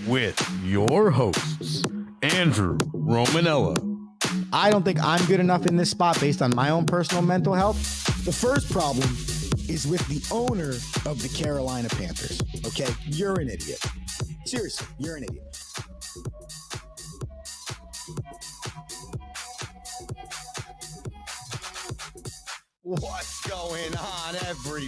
with your hosts, Andrew Romanella. I don't think I'm good enough in this spot based on my own personal mental health. The first problem is with the owner of the Carolina Panthers. Okay, you're an idiot. Seriously, you're an idiot. What's going on, everybody?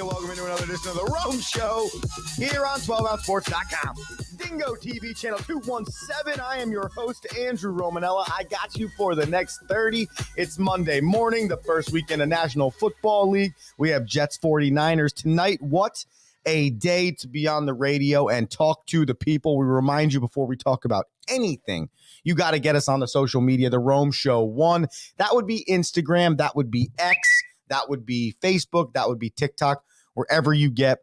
Welcome into another edition of The Rome Show here on 12OunceSports.com. Dingo TV channel 217. I am your host, Andrew Romanella. I got you for the next 30. It's Monday morning, the first weekend of National Football League. We have Jets 49ers tonight. What a day to be on the radio and talk to the people. We remind you before we talk about anything, you got to get us on the social media, The Rome Show 1. That would be Instagram. That would be X. That would be Facebook. That would be TikTok. Wherever you get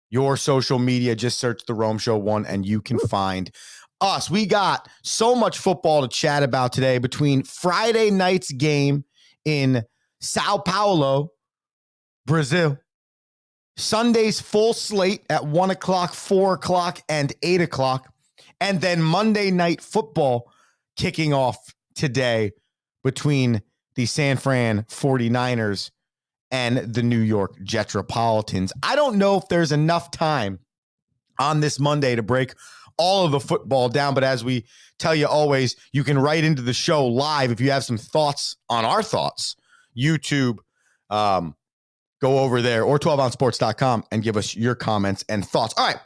your social media, just search The Rome Show 1 and you can find us. We got so much football to chat about today between Friday night's game in Sao Paulo, Brazil, Sunday's full slate at 1 o'clock, 4 o'clock, and 8 o'clock, and then Monday Night Football kicking off today between the San Fran 49ers and the New York Jetropolitans. I don't know if there's enough time on this Monday to break all of the football down, but as we tell you always, you can write into the show live if you have some thoughts on our thoughts. YouTube, go over there, or 12OunceSports.com and give us your comments and thoughts. All right.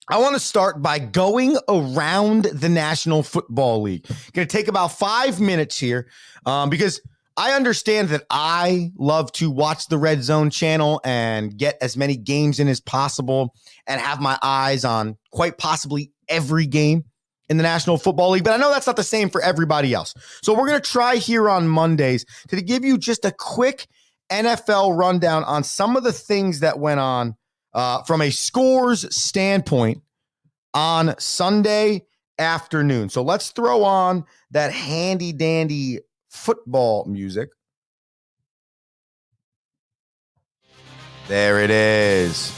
I want to start by going around the National Football League. Going to take about 5 minutes here because I understand that I love to watch the Red Zone channel and get as many games in as possible and have my eyes on quite possibly every game in the National Football League. But I know that's not the same for everybody else. So we're going to try here on Mondays to give you just a quick NFL rundown on some of the things that went on from a scores standpoint on Sunday afternoon. So let's throw on that handy dandy football music. There it is.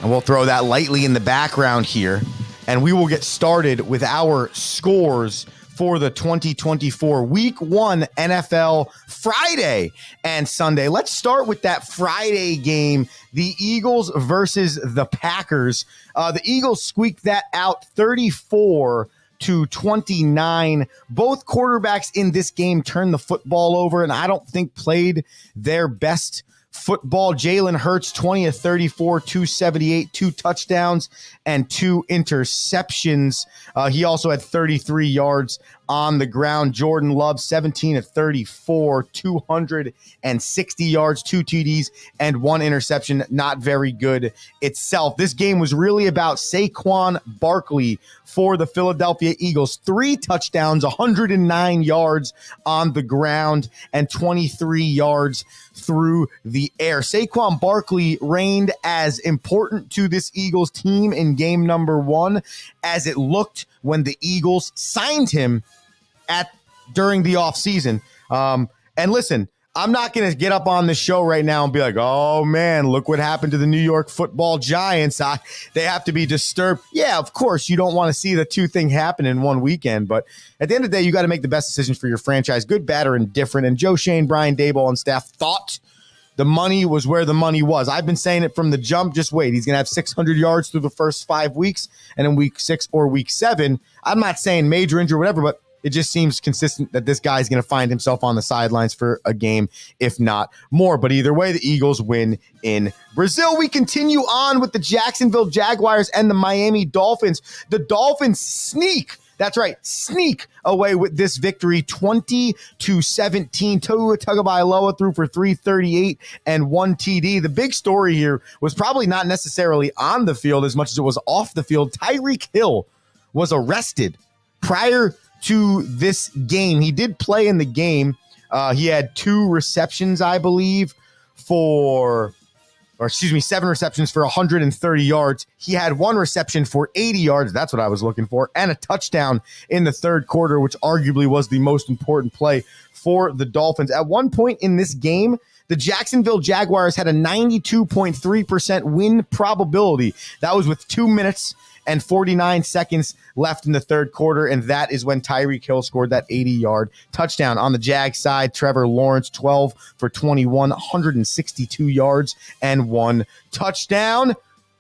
And we'll throw that lightly in the background here. And we will get started with our scores for the 2024 Week 1 NFL Friday and Sunday. Let's start with that Friday game, the Eagles versus the Packers. The Eagles squeaked that out 34-29. Both quarterbacks in this game turned the football over, and I don't think played their best football. Jalen Hurts, 20 of 34, 278, 2 touchdowns, and 2 interceptions. He also had 33 yards on the ground. Jordan Love, 17 of 34, 260 yards, 2 TDs, and 1 interception. Not very good itself. This game was really about Saquon Barkley for the Philadelphia Eagles. 3 touchdowns, 109 yards on the ground, and 23 yards through the air. Saquon Barkley reigned as important to this Eagles team in game number 1 as it looked when the Eagles signed him during the offseason. And listen, I'm not going to get up on the show right now and be like, oh, man, look what happened to the New York Football Giants. They have to be disturbed. Yeah, of course, you don't want to see the two things happen in one weekend. But at the end of the day, you got to make the best decisions for your franchise, good, bad, or indifferent. And Joe Schoen, Brian Daboll, and staff thought the money was where the money was. I've been saying it from the jump. Just wait. He's going to have 600 yards through the first 5 weeks. And in week 6 or week 7, I'm not saying major injury or whatever, but it just seems consistent that this guy is going to find himself on the sidelines for a game, if not more. But either way, the Eagles win in Brazil. We continue on with the Jacksonville Jaguars and the Miami Dolphins. The Dolphins sneak. That's right, sneak away with this victory, 20-17. Tua Tagovailoa threw for 338 and 1 TD. The big story here was probably not necessarily on the field as much as it was off the field. Tyreek Hill was arrested prior to this game. He did play in the game. He had 2 receptions, I believe, 7 receptions for 130 yards. He had 1 reception for 80 yards. That's what I was looking for. And a touchdown in the third quarter, which arguably was the most important play for the Dolphins. At one point in this game, the Jacksonville Jaguars had a 92.3% win probability. That was with 2 minutes and 49 seconds left in the third quarter, and that is when Tyreek Hill scored that 80-yard touchdown. On the Jag side, Trevor Lawrence, 12 for 21, 162 yards and 1 touchdown.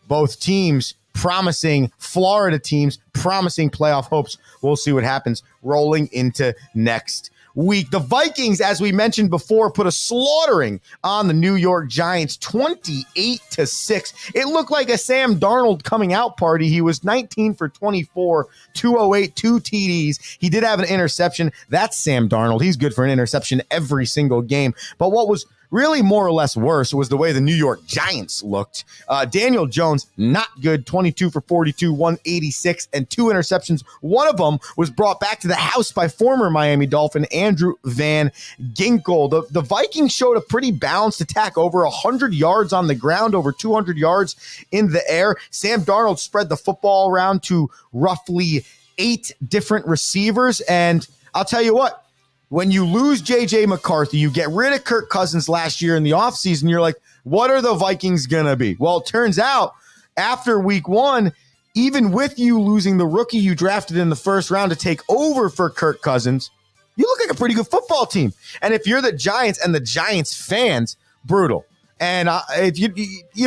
Both teams promising, Florida teams promising playoff hopes. We'll see what happens rolling into next week. The Vikings, as we mentioned before, put a slaughtering on the New York Giants, 28-6. It looked like a Sam Darnold coming out party. He was 19 for 24, 208, 2 TDs. He did have an interception. That's Sam Darnold. He's good for an interception every single game. But what was really more or less worse was the way the New York Giants looked. Daniel Jones, not good, 22 for 42, 186, and 2 interceptions. One of them was brought back to the house by former Miami Dolphin Andrew Van Ginkel. The Vikings showed a pretty balanced attack, over 100 yards on the ground, over 200 yards in the air. Sam Darnold spread the football around to roughly 8 different receivers, and I'll tell you what, when you lose J.J. McCarthy, you get rid of Kirk Cousins last year in the offseason, you're like, what are the Vikings going to be? Well, it turns out after week 1, even with you losing the rookie you drafted in the first round to take over for Kirk Cousins, you look like a pretty good football team. And if you're the Giants and the Giants fans, brutal. And if you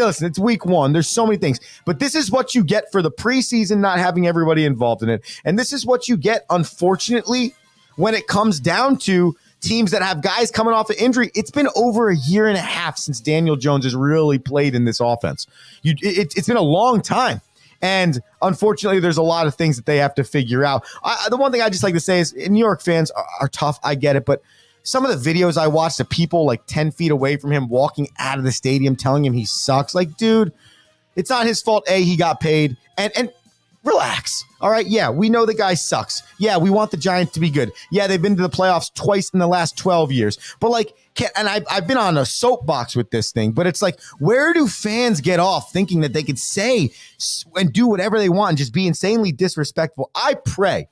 listen, it's week 1. There's so many things. But this is what you get for the preseason, not having everybody involved in it. And this is what you get, unfortunately, when it comes down to teams that have guys coming off of injury. It's been over a year and a half since Daniel Jones has really played in this offense. It's been a long time. And unfortunately, there's a lot of things that they have to figure out. The one thing I just like to say is New York fans are tough. I get it. But some of the videos I watched of people like 10 feet away from him walking out of the stadium telling him he sucks. Like, dude, it's not his fault. He got paid. And relax. All right. Yeah, we know the guy sucks. Yeah, we want the Giants to be good. Yeah, they've been to the playoffs twice in the last 12 years. But I've been on a soapbox with this thing, but it's like, where do fans get off thinking that they could say and do whatever they want and just be insanely disrespectful? I pray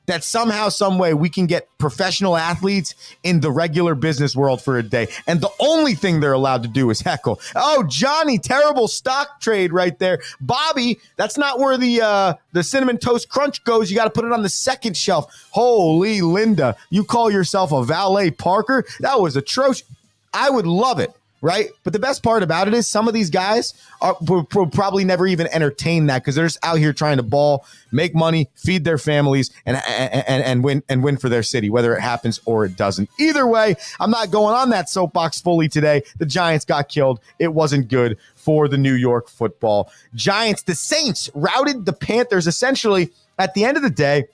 that somehow, some way, we can get professional athletes in the regular business world for a day. And the only thing they're allowed to do is heckle. Oh, Johnny, terrible stock trade right there. Bobby, that's not where the Cinnamon Toast Crunch goes. You got to put it on the second shelf. Holy Linda, you call yourself a valet Parker? That was atrocious. I would love it. Right. But the best part about it is some of these guys will probably never even entertain that because they're just out here trying to ball, make money, feed their families and win for their city, whether it happens or it doesn't. Either way, I'm not going on that soapbox fully today. The Giants got killed. It wasn't good for the New York Football Giants. The Saints routed the Panthers. Essentially, at the end of the day,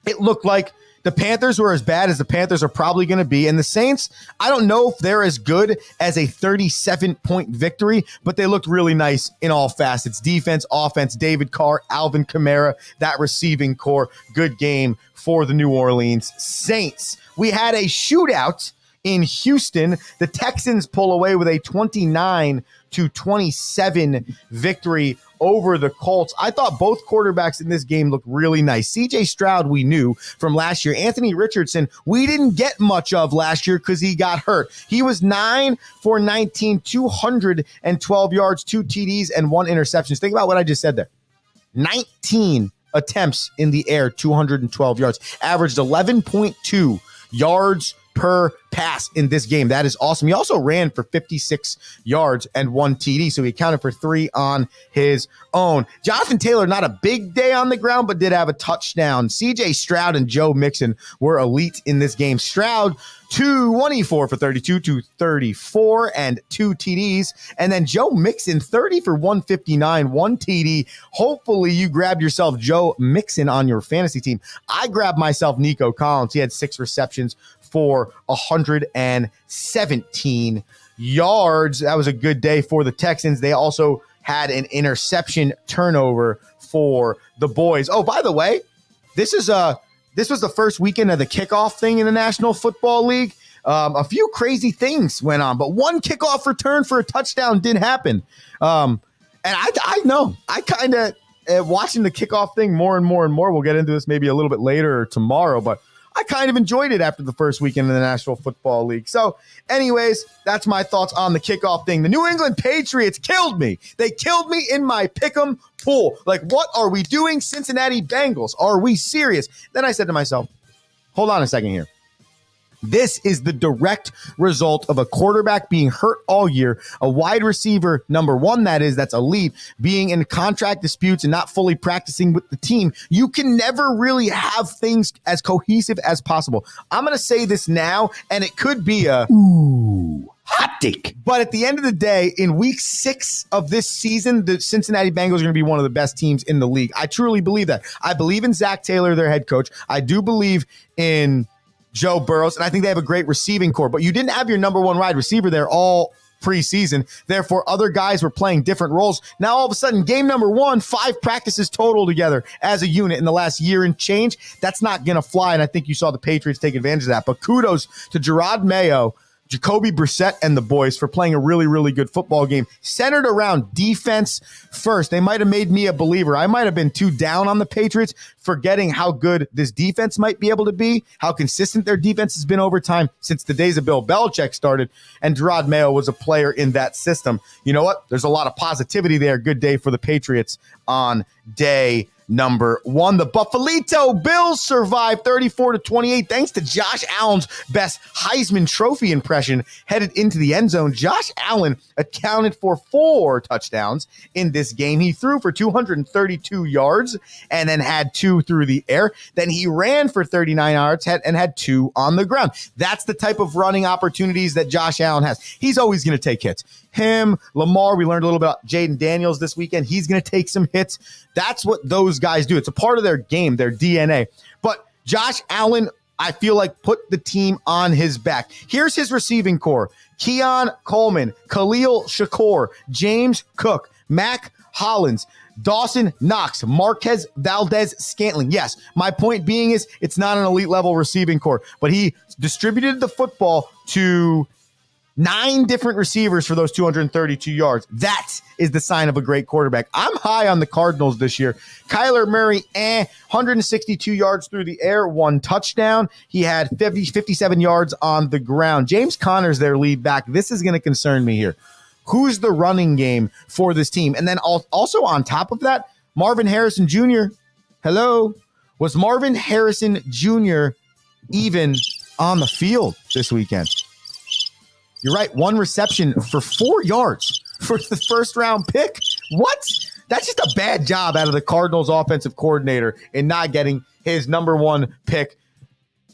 it looked like the Panthers were as bad as the Panthers are probably going to be. And the Saints, I don't know if they're as good as a 37-point victory, but they looked really nice in all facets. Defense, offense, David Carr, Alvin Kamara, that receiving core. Good game for the New Orleans Saints. We had a shootout in Houston. The Texans pull away with a 29-27 victory over the Colts. I thought both quarterbacks in this game looked really nice. CJ Stroud, we knew from last year. Anthony Richardson, we didn't get much of last year because he got hurt. He was 9 for 19, 212 yards, 2 TDs, and 1 interception. Think about what I just said there. 19 attempts in the air, 212 yards. Averaged 11.2 yards per pass in this game. That is awesome. He also ran for 56 yards and 1 TD, so he accounted for 3 on his own. Jonathan Taylor, not a big day on the ground, but did have a touchdown. CJ Stroud and Joe Mixon were elite in this game. Stroud, 24 for 32, 234, and 2 TDs. And then Joe Mixon, 30 for 159, 1 TD. Hopefully you grabbed yourself Joe Mixon on your fantasy team. I grabbed myself Nico Collins. He had 6 receptions for 117 yards. That was a good day for the Texans. They also had an interception turnover for the boys. Oh, by the way, this was the first weekend of the kickoff thing in the National Football League. A few crazy things went on, but one kickoff return for a touchdown did happen. And I know I kind of watching the kickoff thing more and more and more. We'll get into this maybe a little bit later or tomorrow, but I kind of enjoyed it after the first weekend in the National Football League. So anyways, that's my thoughts on the kickoff thing. The New England Patriots killed me. They killed me in my pick'em pool. Like, what are we doing? Cincinnati Bengals. Are we serious? Then I said to myself, hold on a second here. This is the direct result of a quarterback being hurt all year, a wide receiver, number one, that's elite, being in contract disputes and not fully practicing with the team. You can never really have things as cohesive as possible. I'm going to say this now, and it could be a hot take. But at the end of the day, in week 6 of this season, the Cincinnati Bengals are going to be one of the best teams in the league. I truly believe that. I believe in Zach Taylor, their head coach. I do believe in Joe Burrows, and I think they have a great receiving core, but you didn't have your number one wide receiver there all preseason. Therefore, other guys were playing different roles. Now, all of a sudden, game number 1, 5 practices total together as a unit in the last year and change. That's not going to fly, and I think you saw the Patriots take advantage of that. But kudos to Gerard Mayo, Jacoby Brissett, and the boys for playing a really, really good football game centered around defense first. They might have made me a believer. I might have been too down on the Patriots, forgetting how good this defense might be able to be, how consistent their defense has been over time since the days of Bill Belichick started, and Gerard Mayo was a player in that system. You know what? There's a lot of positivity there. Good day for the Patriots on day number 1. The Buffalito Bills survived 34-28 thanks to Josh Allen's best Heisman Trophy impression headed into the end zone. Josh Allen accounted for 4 touchdowns in this game. He threw for 232 yards and then had 2 through the air. Then he ran for 39 yards and had 2 on the ground. That's the type of running opportunities that Josh Allen has. He's always going to take hits. Him, Lamar, we learned a little bit about Jaden Daniels this weekend. He's going to take some hits. That's what those guys do. It's a part of their game, their DNA. But Josh Allen, I feel like, put the team on his back. Here's his receiving core: Keon Coleman, Khalil Shakur, James Cook, Mac Hollins, Dawson Knox, Marquez Valdez-Scantling. Yes, my point being is it's not an elite level receiving core, but he distributed the football to 9 different receivers for those 232 yards. That is the sign of a great quarterback. I'm high on the Cardinals this year. Kyler Murray, 162 yards through the air, 1 touchdown. He had 57 yards on the ground. James Conner's their lead back. This is going to concern me here. Who's the running game for this team? And then also on top of that, Marvin Harrison Jr. Hello? Was Marvin Harrison Jr. even on the field this weekend? You're right. 1 reception for 4 yards for the first round pick. What? That's just a bad job out of the Cardinals offensive coordinator in not getting his number 1 pick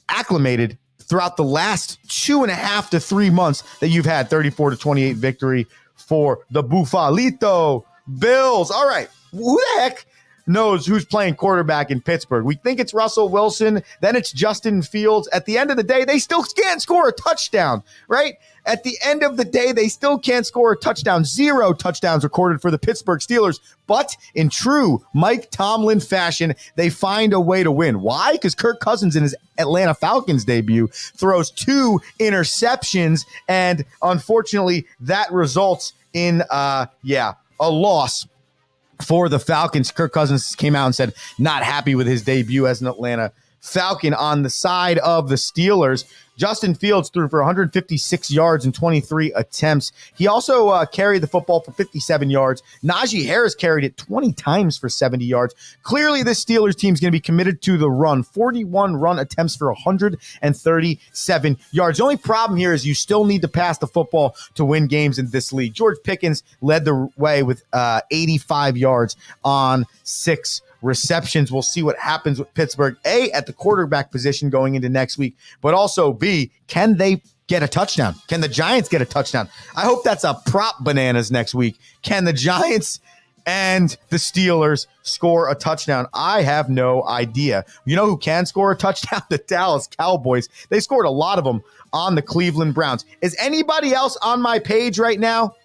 acclimated throughout the last 2.5 to 3 months that you've had. 34-28 victory for the Buffalito Bills. All right. Who the heck knows who's playing quarterback in Pittsburgh? We think it's Russell Wilson, then it's Justin Fields. At the end of the day, they still can't score a touchdown, right? At the end of the day, they still can't score a touchdown. 0 touchdowns recorded for the Pittsburgh Steelers. But in true Mike Tomlin fashion, they find a way to win. Why? Because Kirk Cousins in his Atlanta Falcons debut throws 2 interceptions, and unfortunately, that results in a loss for the Falcons. Kirk Cousins came out and said not happy with his debut as an Atlanta Falcon. On the side of the Steelers, Justin Fields threw for 156 yards in 23 attempts. He also carried the football for 57 yards. Najee Harris carried it 20 times for 70 yards. Clearly, this Steelers team is going to be committed to the run. 41 run attempts for 137 yards. The only problem here is you still need to pass the football to win games in this league. George Pickens led the way with 85 yards on 6 receptions. We'll see what happens with Pittsburgh, A, at the quarterback position going into next week, but also B, can they get a touchdown? Can the Giants get a touchdown? I hope that's a prop bananas next week. Can the Giants and the Steelers score a touchdown? I have no idea. You know who can score a touchdown? The Dallas Cowboys. They scored a lot of them on the Cleveland Browns. Is anybody else on my page right now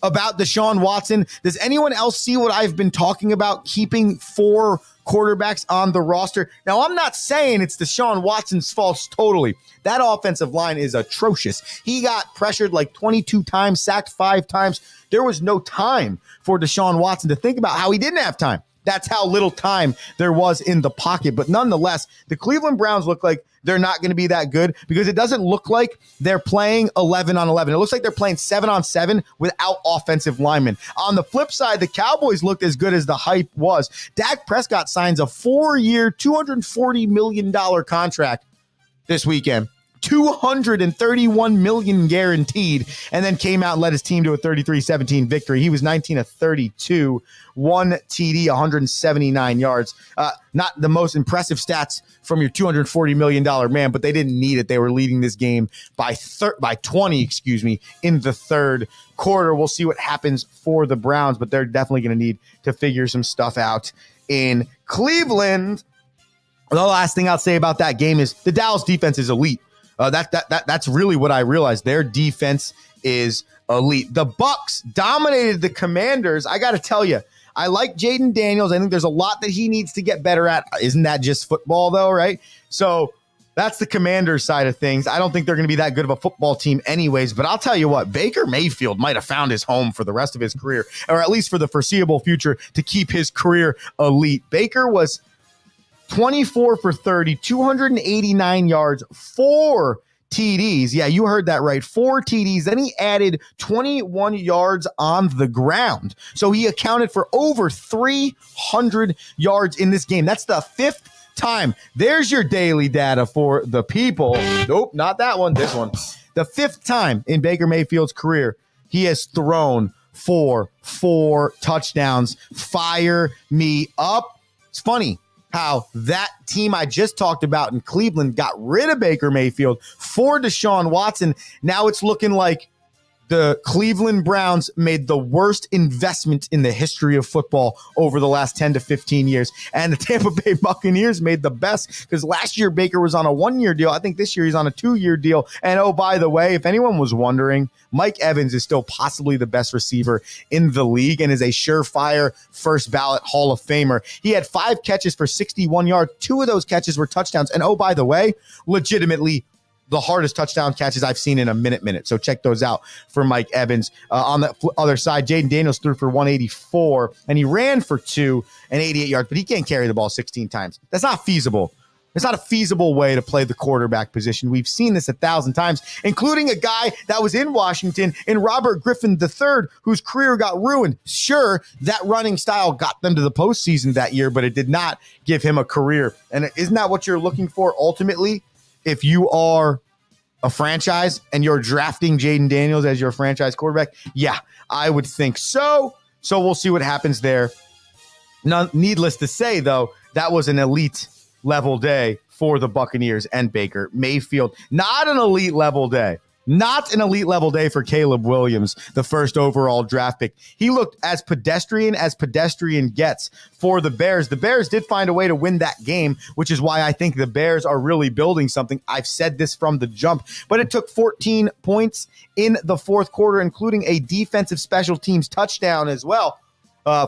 about Deshaun Watson? Does anyone else see what I've been talking about, keeping 4 quarterbacks on the roster? Now, I'm not saying it's Deshaun Watson's fault totally. That offensive line is atrocious. He got pressured like 22 times, sacked 5 times. There was no time for Deshaun Watson to think about how he didn't have time. That's how little time there was in the pocket. But nonetheless, the Cleveland Browns look like they're not going to be that good because it doesn't look like they're playing 11 on 11. It looks like they're playing 7 on 7 without offensive linemen. On the flip side, the Cowboys looked as good as the hype was. Dak Prescott signs a 4-year, $240 million contract this weekend. $231 million guaranteed, and then came out and led his team to a 33-17 victory. He was 19 of 32, 1 TD, 179 yards. Not the most impressive stats from your $240 million man, but they didn't need it. They were leading this game by 20, in the third quarter. We'll see what happens for the Browns, but they're definitely going to need to figure some stuff out in Cleveland. The last thing I'll say about that game is the Dallas defense is elite. That's really what I realized. Their defense is elite. The Bucs dominated the Commanders. I got to tell you, I like Jaden Daniels. I think there's a lot that he needs to get better at. Isn't that just football, though, right? So that's the Commanders side of things. I don't think they're going to be that good of a football team anyways, but I'll tell you what, Baker Mayfield might have found his home for the rest of his career, or at least for the foreseeable future to keep his career elite. Baker was 24 for 30, 289 yards, 4 TDs. Yeah, you heard that right. 4 TDs. Then he added 21 yards on the ground. So he accounted for over 300 yards in this game. That's the 5th time. There's your daily data for the people. Nope, not that one. This one. The 5th time in Baker Mayfield's career he has thrown for 4 touchdowns. Fire me up. It's funny how that team I just talked about in Cleveland got rid of Baker Mayfield for Deshaun Watson. Now it's looking like the Cleveland Browns made the worst investment in the history of football over the last 10 to 15 years. And the Tampa Bay Buccaneers made the best because last year Baker was on a 1-year deal. I think this year he's on a 2-year deal. And oh, by the way, if anyone was wondering, Mike Evans is still possibly the best receiver in the league and is a surefire first ballot Hall of Famer. He had 5 catches for 61 yards. 2 of those catches were touchdowns. And oh, by the way, legitimately the hardest touchdown catches I've seen in a minute. So check those out for Mike Evans. On the other side, Jaden Daniels threw for 184, and he ran for 288 yards, but he can't carry the ball 16 times. That's not feasible. It's not a feasible way to play the quarterback position. We've seen this 1,000 times, including a guy that was in Washington in Robert Griffin III, whose career got ruined. Sure, that running style got them to the postseason that year, but it did not give him a career. And isn't that what you're looking for ultimately? If you are a franchise and you're drafting Jaden Daniels as your franchise quarterback, yeah, I would think so. So we'll see what happens there. Needless to say, though, that was an elite level day for the Buccaneers and Baker Mayfield. Not an elite level day. Not an elite level day for Caleb Williams, the first overall draft pick. He looked as pedestrian gets for the Bears. The Bears did find a way to win that game, which is why I think the Bears are really building something. I've said this from the jump, but it took 14 points in the fourth quarter, including a defensive special teams touchdown as well.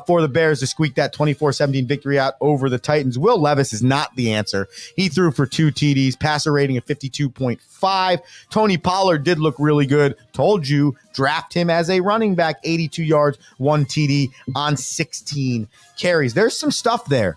For the Bears to squeak that 24-17 victory out over the Titans. Will Levis is not the answer. He threw for 2 TDs, passer rating of 52.5. Tony Pollard did look really good. Told you, draft him as a running back, 82 yards, 1 TD on 16 carries. There's some stuff there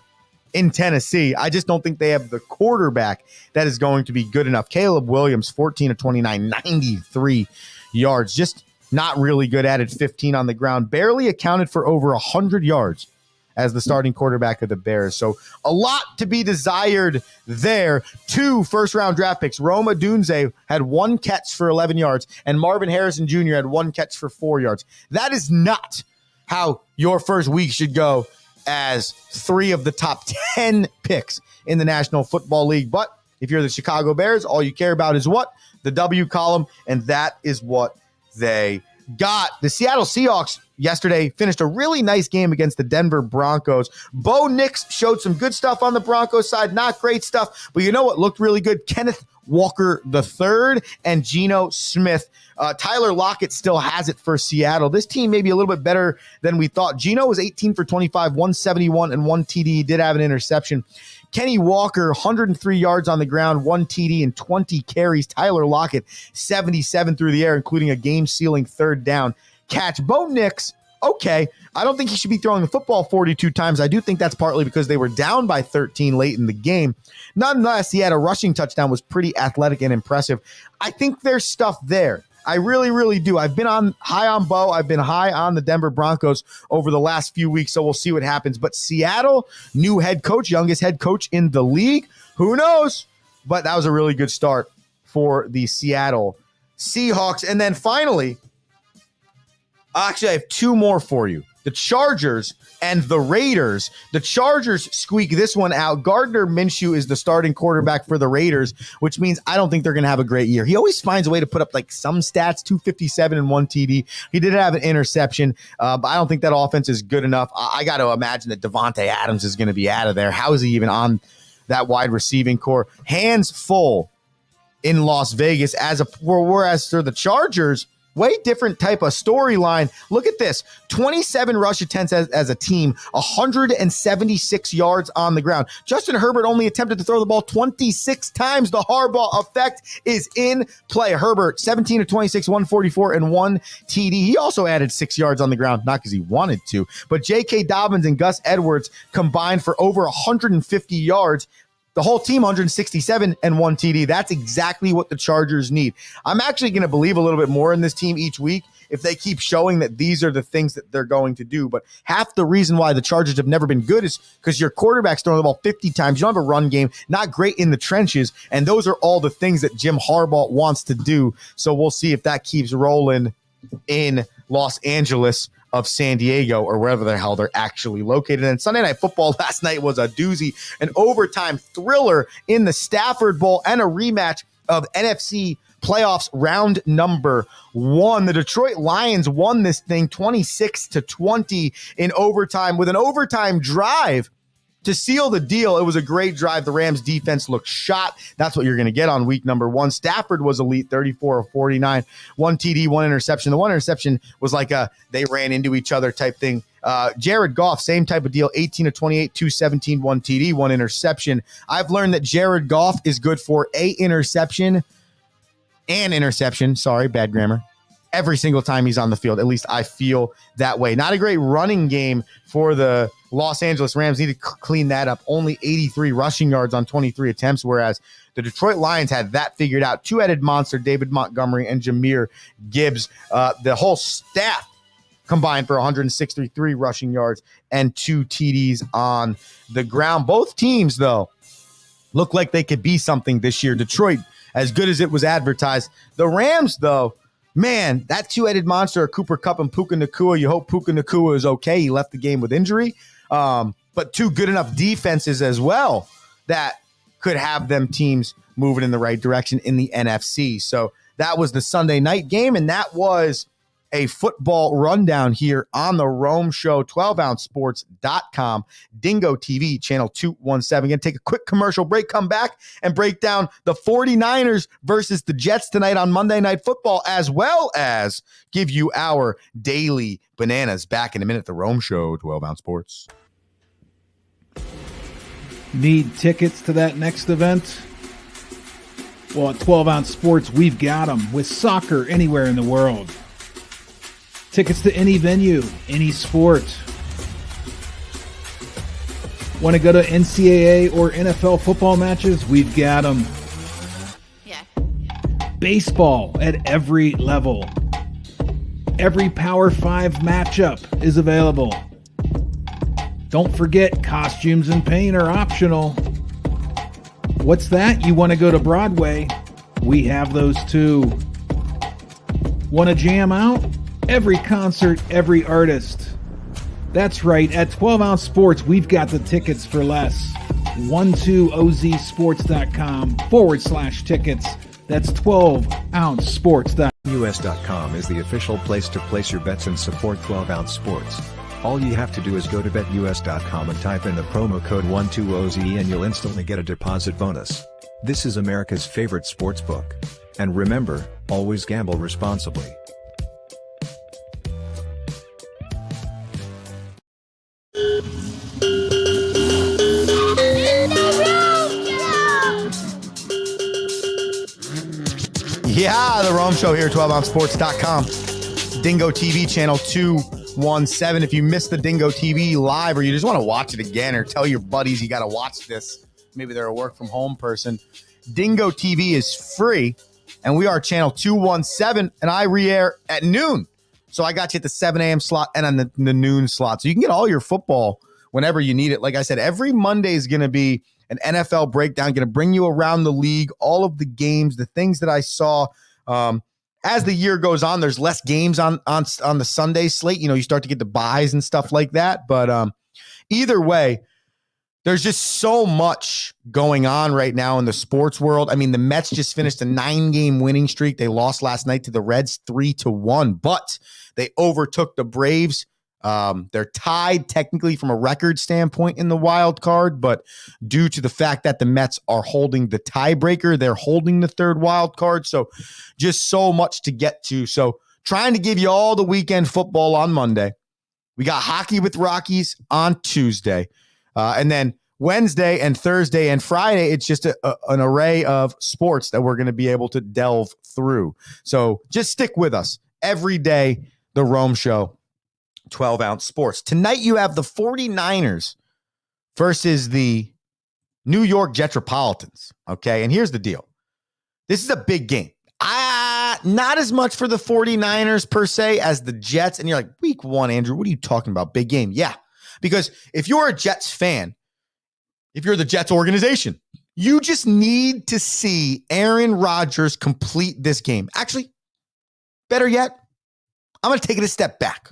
in Tennessee. I just don't think they have the quarterback that is going to be good enough. Caleb Williams, 14 of 29, 93 yards. Just not really good at it, 15 on the ground. Barely accounted for over 100 yards as the starting quarterback of the Bears. So a lot to be desired there. 2 first-round draft picks. Rome Odunze had 1 catch for 11 yards, and Marvin Harrison Jr. had 1 catch for 4 yards. That is not how your first week should go as 3 of the top 10 picks in the National Football League. But if you're the Chicago Bears, all you care about is what? The W column, and that is what they got. The Seattle Seahawks yesterday finished a really nice game against the Denver Broncos. Bo Nix showed some good stuff on the Broncos side, not great stuff, but you know what looked really good? Kenneth Walker III and Geno Smith. Tyler Lockett still has it for Seattle. This team may be a little bit better than we thought. Geno was 18 for 25, 171 and 1 TD. He did have an interception. Kenny Walker, 103 yards on the ground, 1 TD and 20 carries. Tyler Lockett, 77 through the air, including a game-sealing 3rd down catch. Bo Nix okay. I don't think he should be throwing the football 42 times. I do think that's partly because they were down by 13 late in the game. Nonetheless, he had a rushing touchdown, was pretty athletic and impressive. I think there's stuff there. I really, really do. I've been high on Bo. I've been high on the Denver Broncos over the last few weeks, so we'll see what happens. But Seattle, new head coach, youngest head coach in the league. Who knows? But that was a really good start for the Seattle Seahawks. And then finally, actually, I have two more for you. The Chargers and the Raiders. The Chargers squeak this one out. Gardner Minshew is the starting quarterback for the Raiders, which means I don't think they're going to have a great year. He always finds a way to put up like some stats, 257 and 1 TD. He did have an interception, but I don't think that offense is good enough. I got to imagine that Devontae Adams is going to be out of there. How is he even on that wide receiving core? Hands full in Las Vegas, whereas for the Chargers, way different type of storyline. Look at this. 27 rush attempts as a team, 176 yards on the ground. Justin Herbert only attempted to throw the ball 26 times. The Harbaugh effect is in play. Herbert, 17 of 26, 144 and 1 TD. He also added 6 yards on the ground, not because he wanted to, but J.K. Dobbins and Gus Edwards combined for over 150 yards. The whole team, 167 and 1 TD. That's exactly what the Chargers need. I'm actually going to believe a little bit more in this team each week if they keep showing that these are the things that they're going to do. But half the reason why the Chargers have never been good is because your quarterback's throwing the ball 50 times. You don't have a run game, not great in the trenches. And those are all the things that Jim Harbaugh wants to do. So we'll see if that keeps rolling in Los Angeles of San Diego or wherever the hell they're actually located. And Sunday Night Football last night was a doozy, an overtime thriller in the Stafford Bowl and a rematch of NFC playoffs round number 1. The Detroit Lions won this thing 26-20 in overtime with an overtime drive to seal the deal. It was a great drive. The Rams defense looked shot. That's what you're going to get on week number 1. Stafford was elite, 34 of 49, 1 TD, 1 interception. The 1 interception was like they ran into each other type thing. Jared Goff, same type of deal, 18 of 28, 217, 1 TD, 1 interception. I've learned that Jared Goff is good for an interception, sorry, bad grammar, every single time he's on the field. At least I feel that way. Not a great running game for the Los Angeles Rams. Need to clean that up. Only 83 rushing yards on 23 attempts, whereas the Detroit Lions had that figured out. Two-headed monster, David Montgomery and Jahmyr Gibbs. The whole staff combined for 163 rushing yards and 2 TDs on the ground. Both teams, though, look like they could be something this year. Detroit, as good as it was advertised. The Rams, though, man, that two-headed monster, Cooper Kupp and Puka Nacua, you hope Puka Nacua is okay. He left the game with injury. But two good enough defenses as well that could have them teams moving in the right direction in the NFC. So that was the Sunday night game, and that was a football rundown here on the Rome Show, 12ouncesports.com, Dingo TV, channel 217. Going to take a quick commercial break, come back and break down the 49ers versus the Jets tonight on Monday Night Football, as well as give you our daily bananas. Back in a minute, the Rome Show, 12-ounce sports. Need tickets to that next event? Well, at 12-ounce sports, we've got them with soccer anywhere in the world. Tickets to any venue, any sport. Want to go to NCAA or NFL football matches? We've got them. Yeah. Baseball at every level. Every Power 5 matchup is available. Don't forget, costumes and paint are optional. What's that? You want to go to Broadway? We have those too. Want to jam out? Every concert, every artist. That's right. At 12-ounce sports, we've got the tickets for less. 12ozsports.com/tickets. That's 12ouncesports.com. BetUS.com is the official place to place your bets and support 12-ounce sports. All you have to do is go to BetUS.com and type in the promo code 12OZ and you'll instantly get a deposit bonus. This is America's favorite sportsbook. And remember, always gamble responsibly. Yeah, the Rome Show here, 12ouncesports.com. Dingo TV, channel 2 217. If you missed the Dingo TV live or you just want to watch it again or tell your buddies you got to watch this, maybe they're a work from home person, Dingo TV is free, and we are channel 217, and I re-air at noon. So I got you at the 7 a.m. slot and on the noon slot. So you can get all your football whenever you need it. Like I said, every Monday is going to be an NFL breakdown, going to bring you around the league, all of the games, the things that I saw. As the year goes on, there's less games on the Sunday slate. You start to get the buys and stuff like that. But either way, there's just so much going on right now in the sports world. I mean, the Mets just finished a 9-game winning streak. They lost last night to the Reds 3-1, but they overtook the Braves. They're tied technically from a record standpoint in the wild card, but due to the fact that the Mets are holding the tiebreaker, they're holding the third wild card. So just so much to get to. So trying to give you all the weekend football on Monday. We got hockey with Rockies on Tuesday. And then Wednesday and Thursday and Friday, it's just an array of sports that we're going to be able to delve through. So just stick with us every day. The Rome Show, 12-ounce sports. Tonight you have the 49ers versus the New York Jetropolitans. Okay, and here's the deal. This is a big game. Not as much for the 49ers per se as the Jets. And you're like, week 1, Andrew, what are you talking about? Big game. Yeah, because if you're a Jets fan, if you're the Jets organization, you just need to see Aaron Rodgers complete this game. Actually, better yet, I'm going to take it a step back.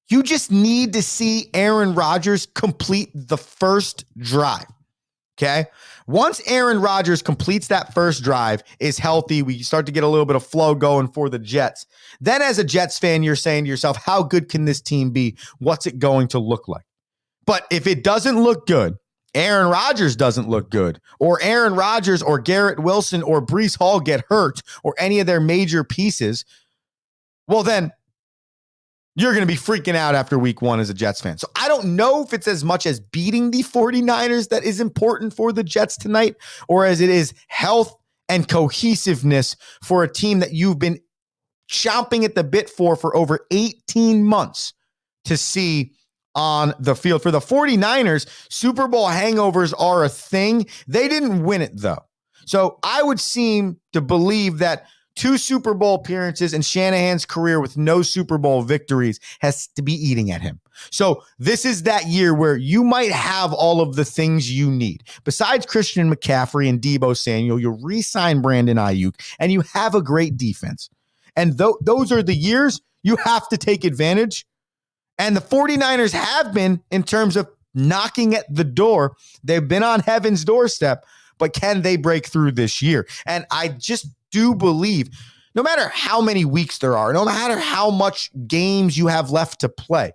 You just need to see Aaron Rodgers complete the first drive. Okay? Once Aaron Rodgers completes that first drive, is healthy, we start to get a little bit of flow going for the Jets. Then as a Jets fan, you're saying to yourself, how good can this team be? What's it going to look like? But if it doesn't look good, Aaron Rodgers doesn't look good, or Aaron Rodgers or Garrett Wilson or Breece Hall get hurt, or any of their major pieces, well then, you're going to be freaking out after week 1 as a Jets fan. So I don't know if it's as much as beating the 49ers that is important for the Jets tonight, or as it is health and cohesiveness for a team that you've been chomping at the bit for over 18 months to see on the field. For the 49ers, Super Bowl hangovers are a thing. They didn't win it, though. So I would seem to believe that 2 Super Bowl appearances in Shanahan's career with no Super Bowl victories has to be eating at him. So this is that year where you might have all of the things you need. Besides Christian McCaffrey and Deebo Samuel, you re-sign Brandon Ayuk, and you have a great defense. And those are the years you have to take advantage. And the 49ers have been, in terms of knocking at the door. They've been on heaven's doorstep, but can they break through this year? And I just do believe, no matter how many weeks there are, no matter how much games you have left to play,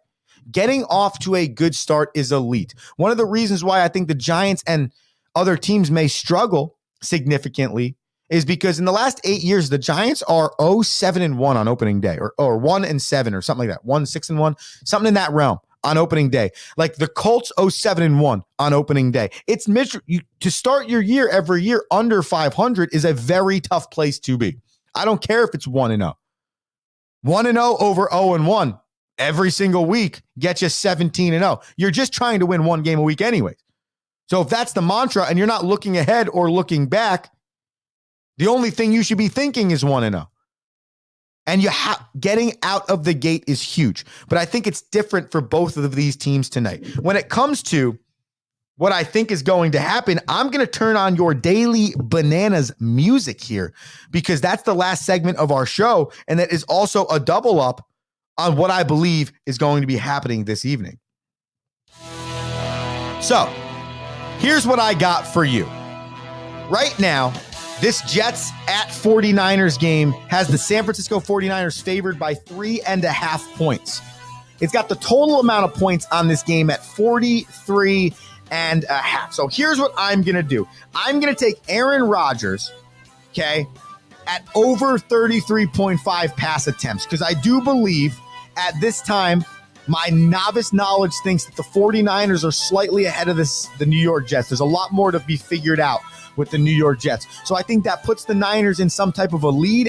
getting off to a good start is elite. One of the reasons why I think the Giants and other teams may struggle significantly is because in the last 8 years, the Giants are 0-7-1 on opening day, or 1-7 or something like that, 1-6-1, something in that realm on opening day. Like the Colts 0-7-1 on opening day. It's to start your year every year under 500 is a very tough place to be. I don't care if it's 1-0. 1-0 over 0-1 every single week gets you 17-0. You're just trying to win one game a week anyways. So if that's the mantra and you're not looking ahead or looking back, the only thing you should be thinking is 1-0. And getting out of the gate is huge. But I think it's different for both of these teams tonight. When it comes to what I think is going to happen, I'm going to turn on your daily bananas music here, because that's the last segment of our show. And that is also a double up on what I believe is going to be happening this evening. So here's what I got for you. Right now, this Jets at 49ers game has the San Francisco 49ers favored by 3.5 points. It's got the total amount of points on this game at 43.5. So here's what I'm going to do. I'm going to take Aaron Rodgers, okay, at over 33.5 pass attempts, because I do believe at this time, my novice knowledge thinks that the 49ers are slightly ahead of the New York Jets. There's a lot more to be figured out with the New York Jets. So I think that puts the Niners in some type of a lead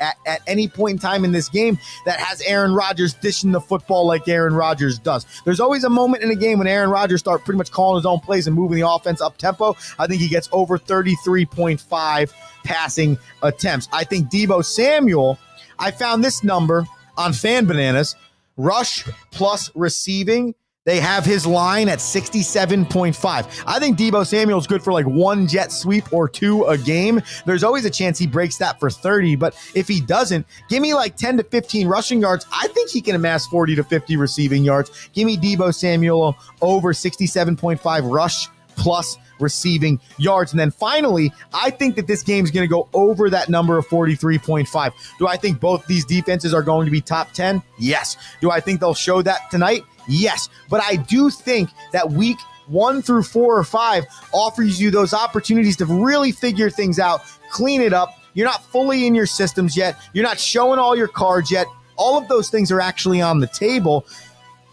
at any point in time in this game that has Aaron Rodgers dishing the football like Aaron Rodgers does. There's always a moment in a game when Aaron Rodgers starts pretty much calling his own plays and moving the offense up tempo. I think he gets over 33.5 passing attempts. I think Deebo Samuel, I found this number on Fan Bananas, rush plus receiving. They have his line at 67.5. I think Deebo Samuel's good for like one jet sweep or two a game. There's always a chance he breaks that for 30, but if he doesn't, give me like 10 to 15 rushing yards. I think he can amass 40 to 50 receiving yards. Give me Deebo Samuel over 67.5 rush plus receiving yards. And then finally, I think that this game is going to go over that number of 43.5. Do I think both these defenses are going to be top 10? Yes. Do I think they'll show that tonight? Yes. But I do think that week 1 through 4 or 5 offers you those opportunities to really figure things out, clean it up. You're not fully in your systems yet. You're not showing all your cards yet. All of those things are actually on the table.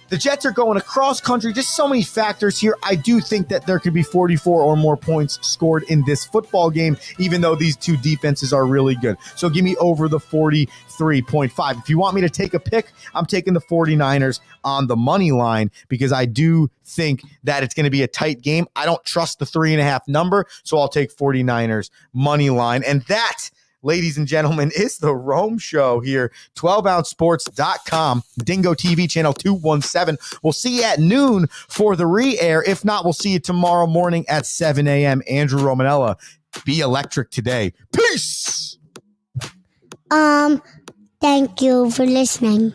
The Jets are going across country. Just so many factors here. I do think that there could be 44 or more points scored in this football game, even though these two defenses are really good. So give me over the 43.5. If you want me to take a pick, I'm taking the 49ers on the money line because I do think that it's going to be a tight game. I don't trust the 3.5 number, so I'll take 49ers money line. And that, ladies and gentlemen, is the Rome Show here, 12ouncesports.com, Dingo TV channel 217. We'll see you at noon for the re-air. If not, we'll see you tomorrow morning at 7 a.m. Andrew Romanella, be electric today. Peace! Thank you for listening.